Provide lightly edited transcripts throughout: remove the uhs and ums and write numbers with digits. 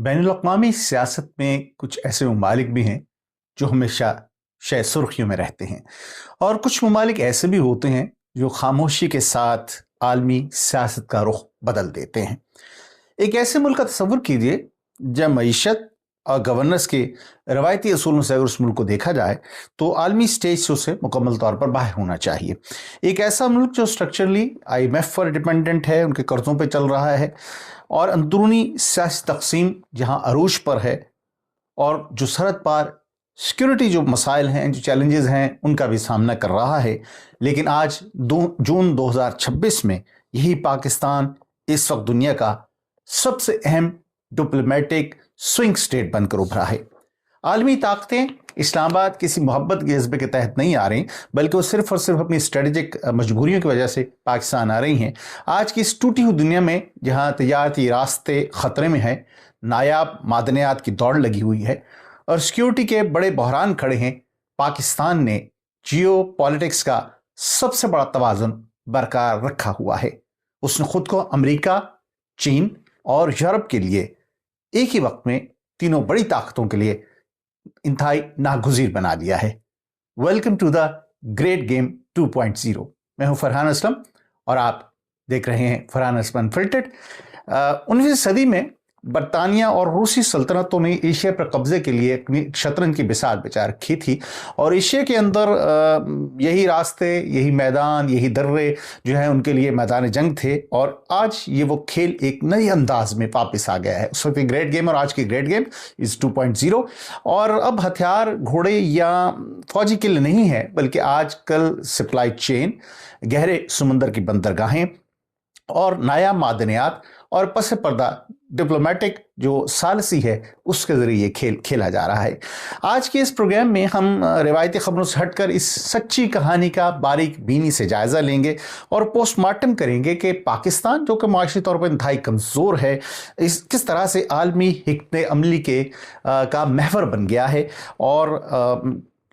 بین الاقوامی سیاست میں کچھ ایسے ممالک بھی ہیں جو ہمیشہ شاید سرخیوں میں رہتے ہیں، اور کچھ ممالک ایسے بھی ہوتے ہیں جو خاموشی کے ساتھ عالمی سیاست کا رخ بدل دیتے ہیں۔ ایک ایسے ملک کا تصور کیجئے جب معیشت اور گورننس کے روایتی اصولوں سے اگر اس ملک کو دیکھا جائے تو عالمی سٹیج سے اسے مکمل طور پر باہر ہونا چاہیے۔ ایک ایسا ملک جو سٹرکچرلی IMF پر ڈیپینڈنٹ ہے، ان کے قرضوں پہ چل رہا ہے، اور اندرونی سیاسی تقسیم جہاں عروج پر ہے، اور جو سرحد پار سیکیورٹی جو مسائل ہیں، جو چیلنجز ہیں، ان کا بھی سامنا کر رہا ہے۔ لیکن آج جون 2026 میں یہی پاکستان اس وقت دنیا کا سب سے اہم ڈپلومیٹک سوئنگ سٹیٹ بن کر ابھرا ہے۔ عالمی طاقتیں اسلام آباد کسی محبت کے جذبے کے تحت نہیں آ رہی، بلکہ وہ صرف اور صرف اپنی اسٹریٹجک مجبوریوں کی وجہ سے پاکستان آ رہی ہیں۔ آج کی اس ٹوٹی ہوئی دنیا میں جہاں تجارتی راستے خطرے میں ہیں، نایاب معدنیات کی دوڑ لگی ہوئی ہے، اور سیکیورٹی کے بڑے بحران کھڑے ہیں، پاکستان نے جیو پالیٹکس کا سب سے بڑا توازن برقرار رکھا ہوا ہے۔ اس نے خود کو امریکہ، چین اور یورپ کے لیے ایک ہی وقت میں تینوں بڑی طاقتوں کے لیے انتہائی ناگزیر بنا دیا ہے۔ Welcome to the great game 2.0۔ میں ہوں فرحان اسلم اور آپ دیکھ رہے ہیں فرحان اسلم انفلٹرڈ۔ 19ویں صدی میں برطانیہ اور روسی سلطنتوں نے ایشیا پر قبضے کے لیے اپنی شطرنج کی بساط بچا رکھی تھی، اور ایشیا کے اندر یہی راستے، یہی میدان، یہی درے جو ہیں ان کے لیے میدان جنگ تھے، اور آج یہ وہ کھیل ایک نئی انداز میں واپس آ گیا ہے۔ اس وقت کی گریٹ گیم اور آج کی گریٹ گیم از 2.0، اور اب ہتھیار، گھوڑے یا فوجی قلعے نہیں ہے، بلکہ آج کل سپلائی چین، گہرے سمندر کی بندرگاہیں اور نایاب معدنیات اور پس پردہ ڈپلومیٹک جو ثالثی ہے، اس کے ذریعے یہ کھیل کھیلا جا رہا ہے۔ آج کے اس پروگرام میں ہم روایتی خبروں سے ہٹ کر اس سچی کہانی کا باریک بینی سے جائزہ لیں گے اور پوسٹ مارٹم کریں گے کہ پاکستان جو کہ معاشی طور پر انتہائی کمزور ہے، کس طرح سے عالمی حکمت عملی کا محور بن گیا ہے، اور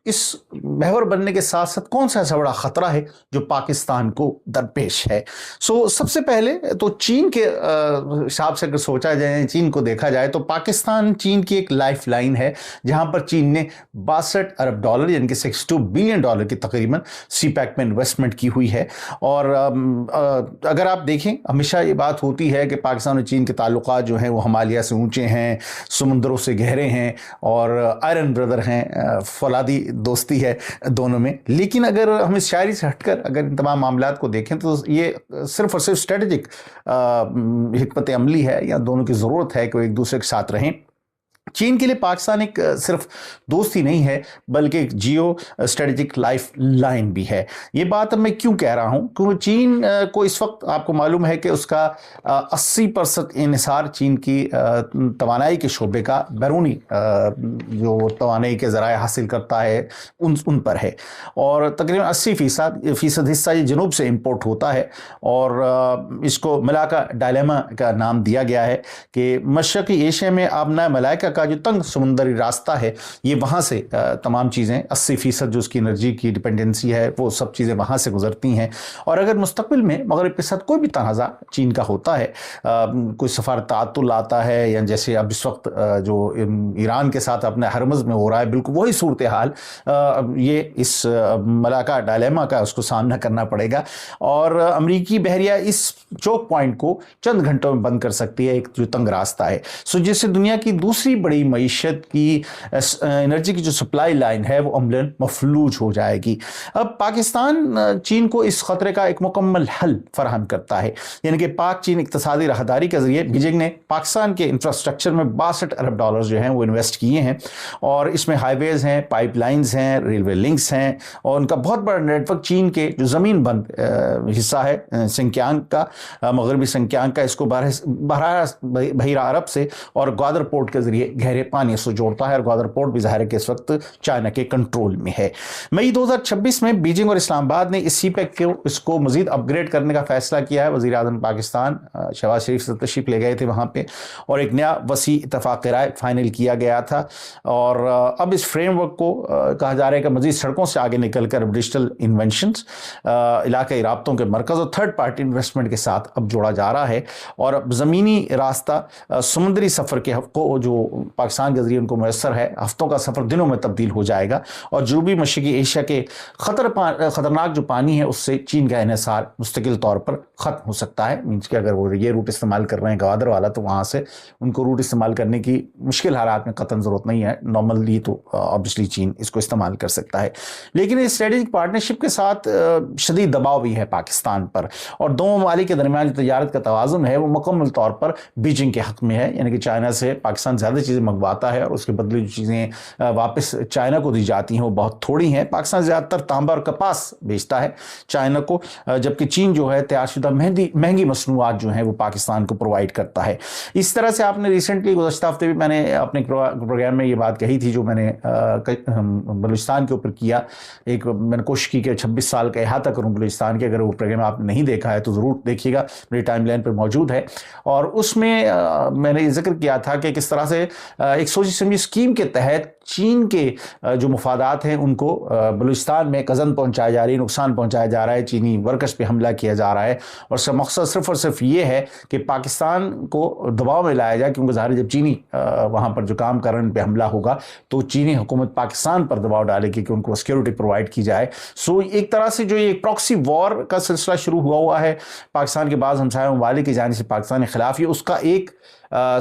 اس محور بننے کے ساتھ ساتھ کون سا ایسا بڑا خطرہ ہے جو پاکستان کو درپیش ہے۔ سب سے پہلے تو چین کے حساب سے اگر سوچا جائے، چین کو دیکھا جائے تو پاکستان چین کی ایک لائف لائن ہے، جہاں پر چین نے 62 ارب ڈالر یعنی کہ 62 بلین ڈالر کی تقریباً سی پیک میں انویسٹمنٹ کی ہوئی ہے۔ اور اگر آپ دیکھیں، ہمیشہ یہ بات ہوتی ہے کہ پاکستان اور چین کے تعلقات جو ہیں وہ ہمالیہ سے اونچے ہیں، سمندروں سے گہرے ہیں، اور آئرن بردر ہیں، فولادی دوستی ہے دونوں میں۔ لیکن اگر ہم اس شاعری سے ہٹ کر اگر ان تمام معاملات کو دیکھیں تو یہ صرف اور صرف اسٹریٹجک حکمت عملی ہے، یا دونوں کی ضرورت ہے کہ وہ ایک دوسرے کے ساتھ رہیں۔ چین کے لیے پاکستان ایک صرف دوستی نہیں ہے، بلکہ ایک جیو اسٹریٹجک لائف لائن بھی ہے۔ یہ بات اب میں کیوں کہہ رہا ہوں؟ کیونکہ چین کو اس وقت آپ کو معلوم ہے کہ اس کا 80% انحصار چین کی توانائی کے شعبے کا بیرونی جو توانائی کے ذرائع حاصل کرتا ہے ان پر ہے، اور تقریباً 80% حصہ یہ جنوب سے امپورٹ ہوتا ہے، اور اس کو ملاکا ڈائلیما کا نام دیا گیا ہے کہ مشرقی ایشیا میں آبنائے ملائکہ کا جو تنگ سمندری راستہ ہے، یہ وہاں سے تمام چیزیں 80% جو اس کی انرجی کی ڈیپینڈنسی ہے وہ سب چیزیں وہاں سے گزرتی ہیں۔ اور اگر مستقبل میں مغرب کے ساتھ کوئی بھی تنازع چین کا ہوتا ہے، کوئی سفارت تعطل آتا ہے، یا جیسے اب اس وقت جو ایران کے ساتھ اپنے ہرمز میں ہو رہا ہے، بالکل وہی صورتحال یہ اس ملاکا ڈائلیما کا اس کو سامنا کرنا پڑے گا، اور امریکی بحریہ اس چوک پوائنٹ کو چند گھنٹوں میں بند کر سکتی ہے، ایک جو تنگ راستہ ہے۔ جس سے دنیا کی دوسری بڑی معیشت کی انرجی کی جو سپلائی لائن ہے وہ عملاً مفلوج ہو جائے گی۔ اب پاکستان چین کو اس خطرے کا ایک مکمل حل فراہم کرتا ہے، یعنی کہ پاک چین اقتصادی راہداری کے ذریعے بیجنگ نے پاکستان کے انفراسٹرکچر میں 62 ارب ڈالر جو ہیں وہ انویسٹ کیے ہیں، اور اس میں ہائی ویز ہیں، پائپ لائنز ہیں، ریلوے لنکس ہیں، اور ان کا بہت بڑا نیٹ ورک چین کے جو زمین بند حصہ ہے سنکیانگ کا، مغربی سنکیانگ کا، اس کو بحیرہ عرب سے اور گوادر پورٹ کے ذریعے گہرے پانی سے جوڑتا ہے، اور گوادر پورٹ بھی ظاہر ہے کہ اس وقت چائنا کے کنٹرول میں ہے۔ مئی 2026 میں بیجنگ اور اسلام آباد نے اس سی پیک اس کو مزید اپ گریڈ کرنے کا فیصلہ کیا ہے۔ وزیر اعظم پاکستان شہباز شریف سے تشریف لے گئے تھے وہاں پہ، اور ایک نیا وسیع اتفاق رائے فائنل کیا گیا تھا، اور اب اس فریم ورک کو کہا جا رہا ہے کہ مزید سڑکوں سے آگے نکل کر ڈیجیٹل انوینشنز، علاقائی رابطوں کے مرکز اور تھرڈ پارٹی انویسٹمنٹ کے ساتھ اب جوڑا جا رہا ہے، اور اب زمینی راستہ سمندری سفر کے کو جو پاکستان کے ذریعے ان کو میسر ہے، ہفتوں کا سفر دنوں میں تبدیل ہو جائے گا، اور جنوبی مشرقی ایشیا کے خطرناک جو پانی ہے اس سے چین کا انحصار مستقل طور پر ختم ہو سکتا ہے۔ مینس کہ اگر وہ یہ روٹ استعمال کر رہے ہیں گوادر والا، تو وہاں سے ان کو روٹ استعمال کرنے کی مشکل حالات میں قطعاً ضرورت نہیں ہے، نارملی تو آبویسلی چین اس کو استعمال کر سکتا ہے، لیکن اس اسٹریٹجک پارٹنرشپ کے ساتھ شدید دباؤ بھی ہے پاکستان پر، اور دو ممالک کے درمیان جو تجارت کا توازن ہے وہ مکمل طور پر بیجنگ کے حق میں ہے، یعنی کہ چائنا سے پاکستان زیادہ چیزیں منگواتا ہے، اور اس کے بدلے جو چیزیں واپس چائنا کو دی جاتی ہیں وہ بہت تھوڑی ہیں۔ پاکستان زیادہ تر تانبا اور کپاس بیچتا ہے چائنا کو، جبکہ چین جو ہے تیار شدہ مہنگی مصنوعات جو ہیں وہ پاکستان کو پرووائڈ کرتا ہے۔ اس طرح سے آپ نے ریسنٹلی گزشتہ ہفتے بھی میں نے اپنے پروگرام میں یہ بات کہی تھی جو میں نے بلوچستان کے اوپر کیا، میں نے کوشش کی کہ 26 سال کا احاطہ کروں بلوچستان کے، اگر وہ پروگرام آپ نے نہیں دیکھا ہے تو ضرور دیکھیے گا، میری ٹائم لائن پر موجود ہے، اور اس میں میں نے ذکر کیا تھا کہ کس طرح سے ایک سوچی سمجھی اسکیم کے تحت چین کے جو مفادات ہیں ان کو بلوچستان میں قزن پہنچایا جا رہی ہے، نقصان پہنچایا جا رہا ہے، چینی ورکرز پہ حملہ کیا جا رہا ہے، اور اس کا مقصد صرف اور صرف یہ ہے کہ پاکستان کو دباؤ میں لایا جائے، کیونکہ ظاہر جب چینی وہاں پر جو کام کر رہے ہیں ان پہ حملہ ہوگا تو چینی حکومت پاکستان پر دباؤ ڈالے گی کہ ان کو سیکیورٹی پرووائڈ کی جائے۔ سو ایک طرح سے جو یہ پراکسی وار کا سلسلہ شروع ہوا ہے پاکستان کے بعض ہمسایہ ممالک کی جانب سے پاکستان کے خلاف، یہ اس کا ایک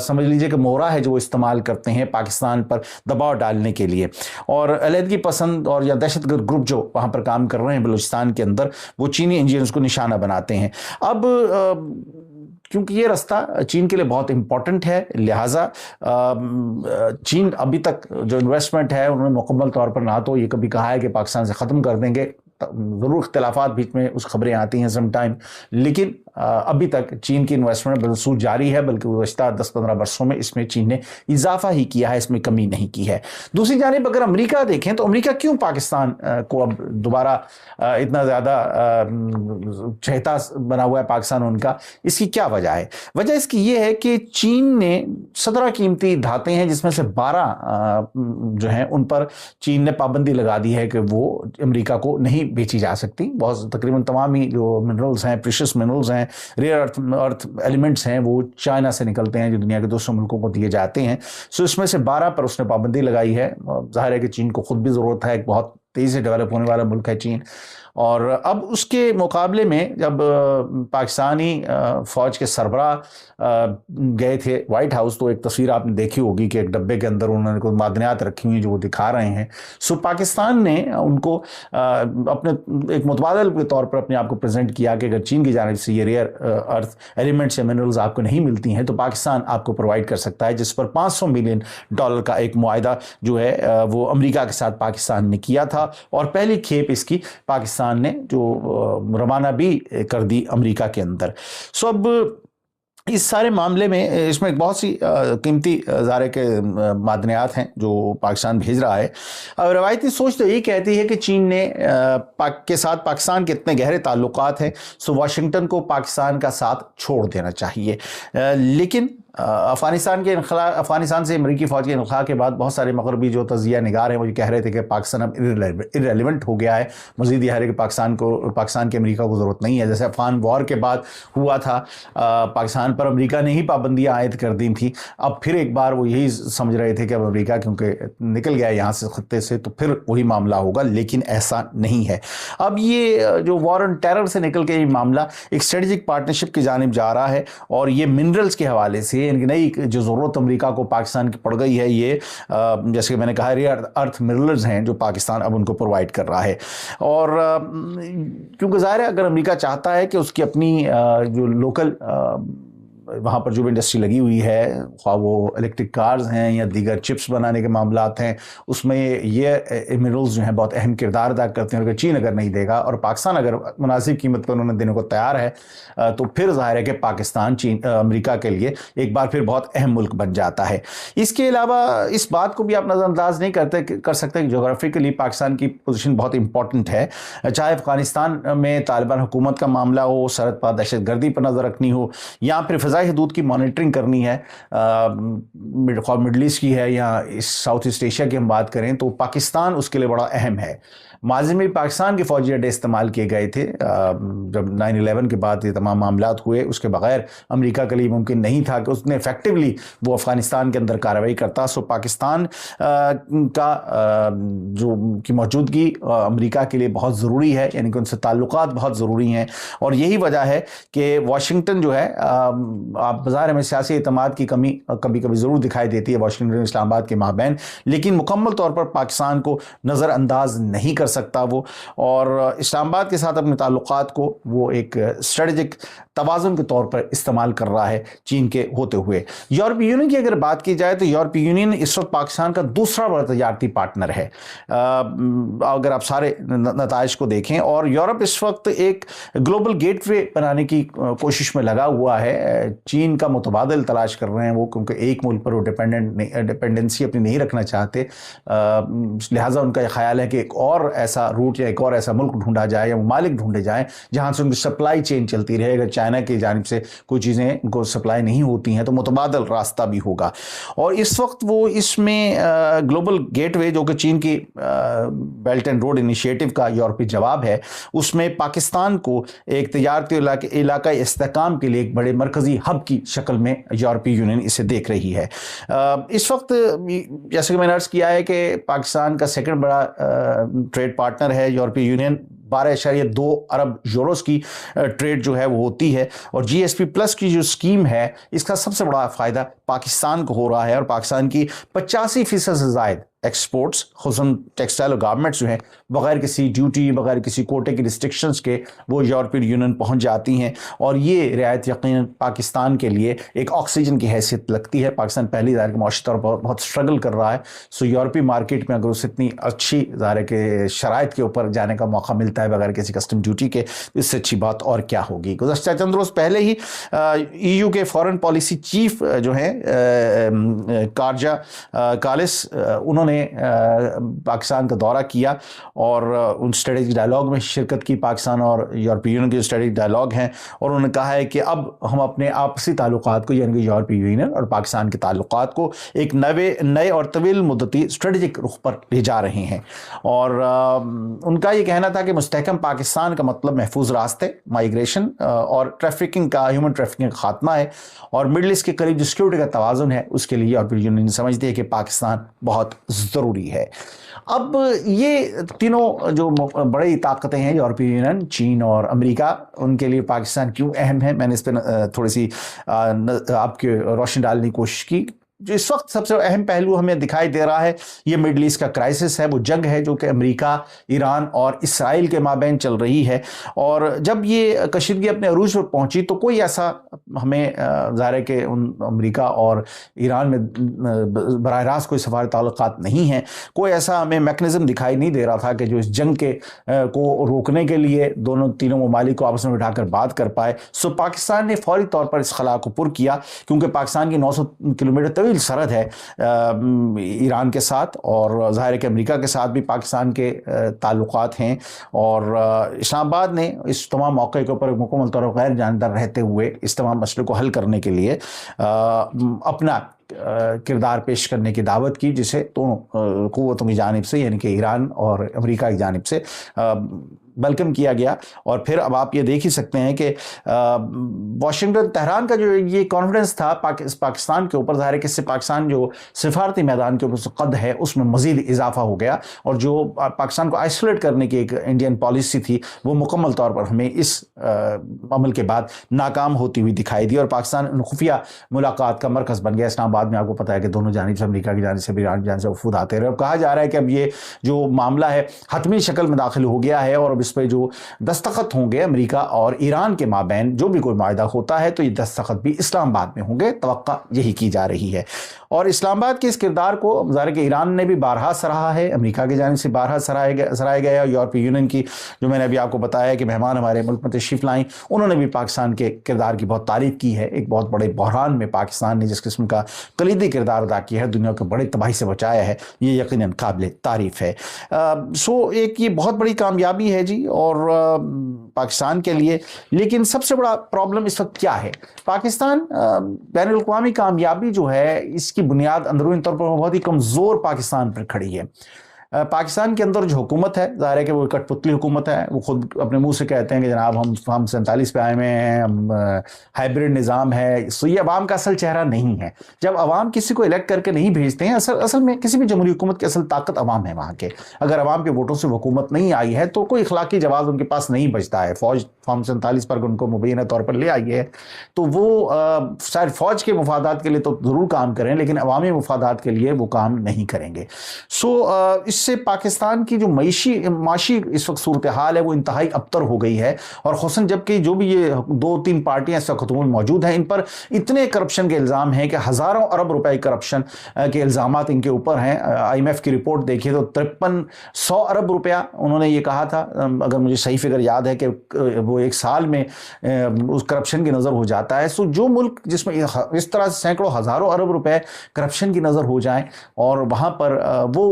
سمجھ لیجئے کہ مورا ہے جو وہ استعمال کرتے ہیں پاکستان پر دباؤ ڈالنے کے لیے، اور علیحدگی پسند اور یا دہشت گرد گروپ جو وہاں پر کام کر رہے ہیں بلوچستان کے اندر، وہ چینی انجینئرز کو نشانہ بناتے ہیں۔ اب کیونکہ یہ راستہ چین کے لیے بہت امپورٹنٹ ہے، لہٰذا چین ابھی تک جو انویسٹمنٹ ہے انہوں نے مکمل طور پر نہ تو یہ کبھی کہا ہے کہ پاکستان سے ختم کر دیں گے، ضرور اختلافات بیچ میں اس خبریں آتی ہیں سم ٹائم، لیکن ابھی تک چین کی انویسٹمنٹ بالسود جاری ہے، بلکہ گزشتہ 10-15 برسوں میں اس میں چین نے اضافہ ہی کیا ہے، اس میں کمی نہیں کی ہے۔ دوسری جانب اگر امریکہ دیکھیں تو امریکہ کیوں پاکستان کو اب دوبارہ اتنا زیادہ چہتا بنا ہوا ہے پاکستان ان کا، اس کی کیا وجہ ہے؟ وجہ اس کی یہ ہے کہ چین نے 17 قیمتی دھاتیں ہیں جس میں سے 12 جو ہیں ان پر چین نے پابندی لگا دی ہے کہ وہ امریکہ کو نہیں بیچی جا سکتی۔ بہت تقریباً تمام ہی جو منرلز ہیں، پریشس منرلز ہیں، ریئر ارتھ ایلیمنٹس ہیں، وہ چائنا سے نکلتے ہیں جو دنیا کے دوسرے ملکوں کو دیے جاتے ہیں۔ سو اس میں سے 12 پر اس نے پابندی لگائی ہے۔ ظاہر ہے کہ چین کو خود بھی ضرورت ہے، ایک بہت تیزی سے ڈیولپ ہونے والا ملک ہے چین، اور اب اس کے مقابلے میں جب پاکستانی فوج کے سربراہ گئے تھے وائٹ ہاؤس تو ایک تصویر آپ نے دیکھی ہوگی کہ ایک ڈبے کے اندر انہوں نے کوئی معدنیات رکھی ہوئی جو وہ دکھا رہے ہیں۔ سو پاکستان نے ان کو اپنے ایک متبادل کے طور پر اپنے آپ کو پریزنٹ کیا کہ اگر چین کی جانب سے یہ ریئر ارتھ ایلیمنٹس یا منرلز آپ کو نہیں ملتی ہیں تو پاکستان آپ کو پرووائڈ کر سکتا ہے، جس پر $500 ملین کا ایک معاہدہ جو ہے وہ امریکہ کے ساتھ پاکستان نے کیا تھا، اور پہلی کھیپ اس کی پاکستان نے جو روانہ بھی کر دی امریکہ کے اندر۔ سو اب اس سارے معاملے میں اس میں بہت سی قیمتی زارے کے معدنیات ہیں جو پاکستان بھیج رہا ہے۔ روایتی سوچ تو یہ کہتی ہے کہ چین نے کے ساتھ پاکستان کے اتنے گہرے تعلقات ہیں، سو واشنگٹن کو پاکستان کا ساتھ چھوڑ دینا چاہیے، لیکن افغانستان سے امریکی فوج کے انخلاء کے بعد بہت سارے مغربی جو تجزیہ نگار ہیں وہ یہ کہہ رہے تھے کہ پاکستان اب irrelevant ہو گیا ہے، مزید یہ ہے کہ پاکستان کے امریکہ کو ضرورت نہیں ہے، جیسے افغان وار کے بعد ہوا تھا، پاکستان پر امریکہ نے ہی پابندیاں عائد کر دی تھیں، اب پھر ایک بار وہ یہی سمجھ رہے تھے کہ اب امریکہ کیونکہ نکل گیا یہاں سے خطے سے تو پھر وہی معاملہ ہوگا، لیکن ایسا نہیں ہے۔ اب یہ جو وار آن ٹیرر سے نکل کے یہ معاملہ ایک اسٹریٹجک پارٹنرشپ کی جانب جا رہا ہے، اور یہ منرلز کے حوالے سے نئی جو ضرورت امریکہ کو پاکستان کی پڑ گئی ہے، یہ جیسے کہ میں نے کہا ریئر ارتھ منرلز ہیں جو پاکستان اب ان کو پرووائڈ کر رہا ہے، اور کیونکہ ظاہر ہے اگر امریکہ چاہتا ہے کہ اس کی اپنی جو لوکل وہاں پر جو بھی انڈسٹری لگی ہوئی ہے، خواہ وہ الیکٹرک کارز ہیں یا دیگر چپس بنانے کے معاملات ہیں، اس میں یہ منرلز جو ہیں بہت اہم کردار ادا کرتے ہیں. اور چین اگر نہیں دے گا اور پاکستان اگر مناسب قیمت پر انہوں نے دینے کو تیار ہے تو پھر ظاہر ہے کہ پاکستان امریکہ کے لیے ایک بار پھر بہت اہم ملک بن جاتا ہے. اس کے علاوہ اس بات کو بھی آپ نظر انداز نہیں کر سکتے کہ جغرافیکلی پاکستان کی پوزیشن بہت امپورٹنٹ ہے. چاہے افغانستان میں طالبان حکومت کا معاملہ ہو، سرحد پر دہشت گردی پر نظر رکھنی ہو، یا پھر فضائی حدود کی مانیٹرنگ کرنی ہے، خواہ مڈل ایسٹ کی ہے یا ساؤتھ ایسٹ ایشیا کی ہم بات کریں، تو پاکستان اس کے لیے بڑا اہم ہے. ماضی میں پاکستان کے فوجی اڈے استعمال کیے گئے تھے جب 9/11 کے بعد یہ تمام معاملات ہوئے. اس کے بغیر امریکہ کے لیے ممکن نہیں تھا کہ اس نے ایفیکٹولی وہ افغانستان کے اندر کارروائی کرتا. سو پاکستان کا جو کی موجودگی امریکہ کے لیے بہت ضروری ہے، یعنی کہ ان سے تعلقات بہت ضروری ہیں. اور یہی وجہ ہے کہ واشنگٹن جو ہے، آپ بظاہر میں سیاسی اعتماد کی کمی کبھی کبھی ضرور دکھائی دیتی ہے واشنگٹن اسلام آباد کے مابین، لیکن مکمل طور پر پاکستان کو نظر انداز نہیں کر سکتا وہ. اور اسلام آباد کے ساتھ اپنے تعلقات کو وہ ایک اسٹریٹجک توازن کے طور پر استعمال کر رہا ہے چین کے ہوتے ہوئے. یورپی یونین کی اگر بات کی جائے تو یورپی یونین اس وقت پاکستان کا دوسرا بڑا تجارتی پارٹنر ہے اگر آپ سارے نتائج کو دیکھیں. اور یورپ اس وقت ایک گلوبل گیٹ وے بنانے کی کوشش میں لگا ہوا ہے. چین کا متبادل تلاش کر رہے ہیں وہ، کیونکہ ایک ملک پر وہ ڈیپینڈنسی اپنی نہیں رکھنا چاہتے، لہٰذا ان کا یہ خیال ہے کہ ایک اور ایسا روٹ یا ایک اور ایسا ملک ڈھونڈا جائے یا ممالک ڈھونڈے جائیں جہاں سے ان کی سپلائی چین چلتی رہے. اگر چائنا کی جانب سے کوئی چیزیں ان کو سپلائی نہیں ہوتی ہیں تو متبادل راستہ بھی ہوگا. اور اس وقت وہ اس میں گلوبل گیٹ وے جو کہ چین کی بیلٹ اینڈ روڈ انیشیٹو کا یورپی جواب ہے، اس میں پاکستان کو ایک تجارتی علاقائی استحکام کے لیے ایک بڑے مرکزی ہب کی شکل میں یورپی یونین اسے دیکھ رہی ہے. اس وقت جیسے کہ میں نے عرض کیا ہے کہ پاکستان کا سیکنڈ بڑا ٹریڈ پارٹنر ہے یورپی یونین. 12.2 ارب یوروز کی ٹریڈ جو ہے وہ ہوتی ہے. اور GSP+ کی جو اسکیم ہے اس کا سب سے بڑا فائدہ پاکستان کو ہو رہا ہے. اور پاکستان کی 85% سے زائد ایکسپورٹس خصوصاً ٹیکسٹائل اور گارمنٹس جو ہیں بغیر کسی ڈیوٹی، بغیر کسی کوٹے کی ریسٹرکشنز کے وہ یورپی یونین پہنچ جاتی ہیں. اور یہ رعایت یقیناً پاکستان کے لیے ایک آکسیجن کی حیثیت لگتی ہے. پاکستان پہلی ظاہر معاشی طور پر بہت اسٹرگل کر رہا ہے. سو یورپی مارکیٹ میں اگر اسے اتنی اچھی ظاہر کے شرائط کے اوپر جانے کا موقع ملتا ہے بغیر کسی کسٹم ڈیوٹی کے، اس سے اچھی بات اور کیا ہوگی. گزشتہ چند روز پہلے ہی EU کے فارن پالیسی چیف جو ہیں کارجا کالس، انہوں نے پاکستان کا دورہ کیا اور ان اسٹریٹجک ڈائلاگ میں شرکت کی پاکستان اور یورپی یونین کے جو اسٹریٹجک ڈائلاگ ہیں. اور انہوں نے کہا ہے کہ اب ہم اپنے آپسی تعلقات کو، یعنی کہ یورپی یونین اور پاکستان کے تعلقات کو ایک نئے اور طویل مدتی اسٹریٹجک رخ پر لے جا رہے ہیں. اور ان کا یہ کہنا تھا کہ مستحکم پاکستان کا مطلب محفوظ راستے، مائیگریشن اور ٹریفکنگ کا، ہیومن ٹریفکنگ کا خاتمہ ہے. اور مڈل ایسٹ کے قریب جو سیکورٹی کا توازن ہے اس کے لیے یورپی یونین سمجھتے ہیں کہ پاکستان بہت ضروری ہے. اب یہ تینوں جو بڑی طاقتیں ہیں، یورپی یونین، چین اور امریکہ، ان کے لیے پاکستان کیوں اہم ہے، میں نے اس پہ تھوڑی سی آپ کے روشنی ڈالنے کی کوشش کی. جو اس وقت سب سے اہم پہلو ہمیں دکھائی دے رہا ہے یہ مڈل ایسٹ کا کرائسس ہے، وہ جنگ ہے جو کہ امریکہ، ایران اور اسرائیل کے مابین چل رہی ہے. اور جب یہ کشیدگی اپنے عروج پر پہنچی تو کوئی ایسا ہمیں ظاہر ہے کہ ان امریکہ اور ایران میں براہ راست کوئی سفارتی تعلقات نہیں ہیں، کوئی ایسا ہمیں میکنزم دکھائی نہیں دے رہا تھا کہ جو اس جنگ کے کو روکنے کے لیے تینوں ممالک کو آپس میں بٹھا کر بات کر پائے. سو پاکستان نے فوری طور پر اس خلا کو پر کیا، کیونکہ پاکستان کی 900 کلومیٹر طویل سرحد ہے ایران کے ساتھ، اور ظاہر ہے کہ امریکہ کے ساتھ بھی پاکستان کے تعلقات ہیں. اور اسلام آباد نے اس تمام موقع کے اوپر مکمل طور پر غیر جانبدار رہتے ہوئے اس تمام مسئلے کو حل کرنے کے لیے اپنا کردار پیش کرنے کی دعوت کی، جسے دونوں قوتوں کی جانب سے، یعنی کہ ایران اور امریکہ کی جانب سے ویلکم کیا گیا. اور پھر اب آپ یہ دیکھ ہی سکتے ہیں کہ واشنگٹن تہران کا جو یہ کانفیڈنس تھا پاکستان کے اوپر، ظاہر ہے کہ اس سے پاکستان جو سفارتی میدان کے اوپر قد ہے اس میں مزید اضافہ ہو گیا. اور جو پاکستان کو آئسولیٹ کرنے کی ایک انڈین پالیسی تھی وہ مکمل طور پر ہمیں اس عمل کے بعد ناکام ہوتی ہوئی دکھائی دی. اور پاکستان خفیہ ملاقات کا مرکز بن گیا. اسلام آباد میں آپ کو پتہ ہے کہ دونوں جانب سے، امریکہ کی جانب سے بھی، ایران کی جانب سے وفود آتے رہے. اب کہا جا رہا ہے کہ اب یہ جو معاملہ ہے حتمی شکل میں داخل ہو گیا ہے اور اب اس اس پہ جو دستخط ہوں گے امریکہ اور ایران کے مابین جو بھی کوئی معاہدہ ہوتا ہے تو یہ دستخط بھی اسلام آباد میں ہوں گے، توقع یہی کی جا رہی ہے۔ اور اسلام آباد کے اس کردار کو ظاہر کہ ایران نے بھی بارہا سراہا ہے، امریکہ کی جانب سے بارہا سراہا گیا، یورپی یونین کی جو میں نے ابھی آپ کو بتایا کہ مہمان ہمارے ملک میں تشریف لائیں، انہوں نے بھی پاکستان کے کردار کی بہت تعریف کی ہے۔ ایک بہت بڑے بحران میں پاکستان نے جس قسم کا کلیدی کردار ادا کیا ہے، دنیا کو بڑی تباہی سے بچایا ہے، یہ یقیناً قابل تعریف ہے۔ ایک یہ بہت بڑی کامیابی ہے جی اور پاکستان کے لیے، لیکن سب سے بڑا پرابلم اس وقت کیا ہے؟ پاکستان بین الاقوامی کامیابی جو ہے اس کی بنیاد اندرونی طور پر بہت ہی کمزور پاکستان پر کھڑی ہے۔ پاکستان کے اندر جو حکومت ہے ظاہر ہے کہ وہ کٹ پتلی حکومت ہے، وہ خود اپنے منہ سے کہتے ہیں کہ جناب ہم 47 پہ آئے ہوئے ہیں، ہم ہائبرڈ نظام ہے، سو یہ عوام کا اصل چہرہ نہیں ہے۔ جب عوام کسی کو الیکٹ کر کے نہیں بھیجتے ہیں، اصل میں کسی بھی جمہوری حکومت کی اصل طاقت عوام ہے وہاں کے۔ اگر عوام کے ووٹوں سے حکومت نہیں آئی ہے تو کوئی اخلاقی جواز ان کے پاس نہیں بچتا ہے۔ فوج فارم 47 پر ان کو مبینہ طور پر لے آئی ہے تو وہ شاید فوج کے مفادات کے لیے تو ضرور کام کریں لیکن عوامی مفادات کے لیے وہ کام نہیں کریں گے۔ اس سے پاکستان کی جو معاشی اس وقت صورتحال ہے وہ انتہائی ابتر ہو گئی ہے، اور خصوصاً جبکہ جو بھی یہ 2-3 پارٹیاں اس وقت موجود ہیں، ان پر اتنے کرپشن کے الزام ہیں کہ ہزاروں ارب روپے کرپشن کے الزامات ان کے اوپر ہیں۔ IMF کی رپورٹ دیکھیے تو 5300 ارب روپیہ انہوں نے یہ کہا تھا، اگر مجھے صحیح فگر یاد ہے، کہ وہ ایک سال میں اس کرپشن کی نظر ہو جاتا ہے۔ جو ملک جس میں اس طرح سینکڑوں ہزاروں ارب روپے کرپشن کی نظر ہو جائیں، اور وہاں پر وہ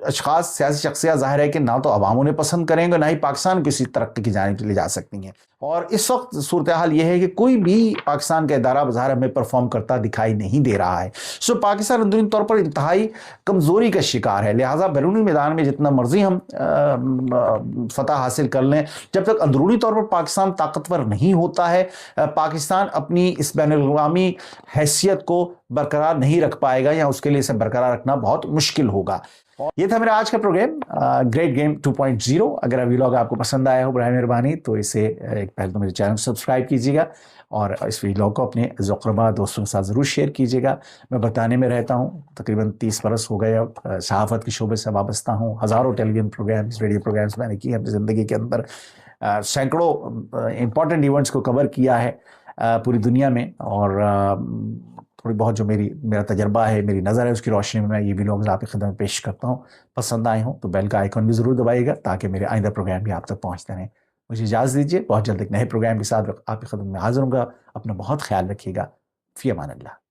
اشخاص سیاسی شخصیات ظاہر ہے کہ نہ تو عوام انہیں پسند کریں گے، نہ ہی پاکستان کسی ترقی کی جانب لے جا سکتی ہیں۔ اور اس وقت صورتحال یہ ہے کہ کوئی بھی پاکستان کا ادارہ بظاہر ہمیں پرفارم کرتا دکھائی نہیں دے رہا ہے۔ پاکستان اندرونی طور پر انتہائی کمزوری کا شکار ہے، لہٰذا بیرونی میدان میں جتنا مرضی ہم فتح حاصل کر لیں، جب تک اندرونی طور پر پاکستان طاقتور نہیں ہوتا ہے، پاکستان اپنی اس بین الاقوامی حیثیت کو برقرار نہیں رکھ پائے گا، یا اس کے لیے اسے برقرار رکھنا بہت مشکل ہوگا۔ یہ تھا میرا آج کا پروگرام گریٹ گیم 2.0۔ اگر ابھی ویلاگ آپ کو پسند آیا ہو برائے مہربانی تو اسے پہلے تو میرے چینل سبسکرائب کیجیے گا، اور اس ویلاگ کو اپنے اقربا دوستوں کے ساتھ ضرور شیئر کیجیے گا۔ میں بتانے میں رہتا ہوں، تقریباً 30 برس ہو گئے اب صحافت کے شعبے سے وابستہ ہوں، ہزاروں ٹیلی ویژن پروگرامز، ریڈیو پروگرامز میں نے کی اپنی زندگی کے اندر، سینکڑوں امپورٹنٹ ایونٹس کو کور کیا ہے پوری دنیا میں، اور تھوڑی بہت جو میرا تجربہ ہے، میری نظر ہے، اس کی روشنی میں یہ ویلاگز آپ کی خدمت میں پیش کرتا ہوں۔ پسند آئے ہوں تو بیل کا آئیکن بھی ضرور دبائیے گا تاکہ میرے آئندہ پروگرام بھی آپ تک پہنچتے رہیں۔ مجھے اجازت دیجیے، بہت جلد ایک نئے پروگرام کے ساتھ آپ کی خدمت میں حاضر ہوں گا۔ اپنا بہت خیال رکھیے گا۔ فی امان اللہ۔